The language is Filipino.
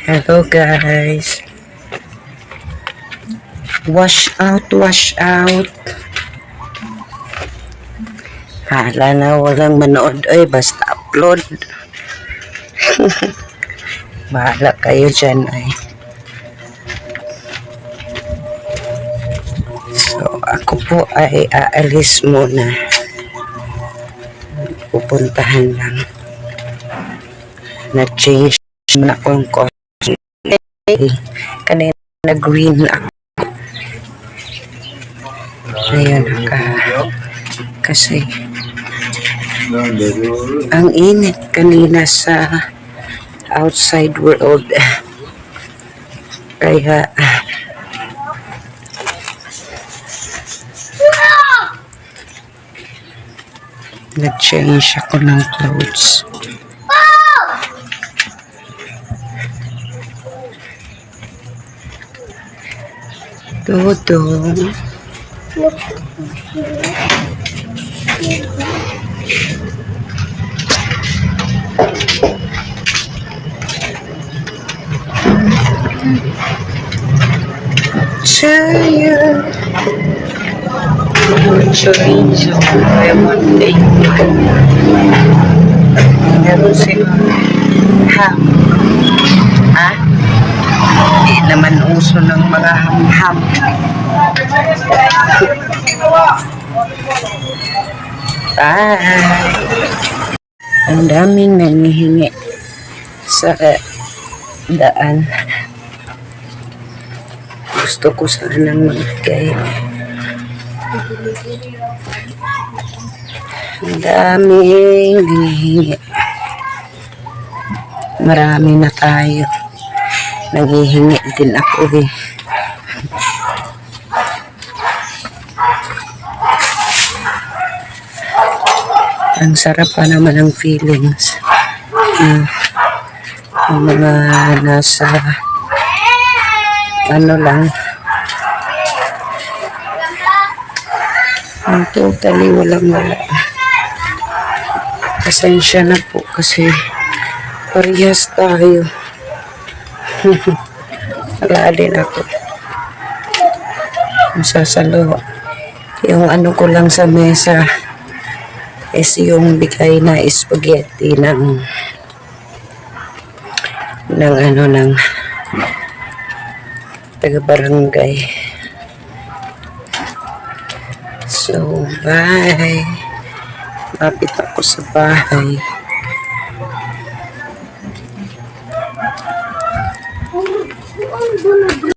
Hello guys. Wash out, wash out. Hala na walang manood. Ay, basta upload. Bahala kayo dyan ay. So, ako po ay aalis muna. Pupuntahan lang. Na-change na akong costume. Kanina na green ako. Ayan kasi ang init kanina sa outside world. Kaya nag-change ako ng clothes. Dodong. Chaya. Chorizo. I want a meron silang ham. Ah? Hindi naman uso ng mga ham-ham. Bye! Ang daming nangihingi sa daan. Gusto ko sanang magbigay. Ang daming nangihingi. Marami na tayo. Nanghihingi din ako eh. Ang sarap pa naman ang feelings. Ang mga nasa ano lang. Ang totally walang-wala. Pasensya na po kasi parehas tayo. Wala din ako. Masasalo. Yung ano ko lang sa mesa is yung bigay na spaghetti ng taga-barangay. So, bye. Lapit ako sa bahay.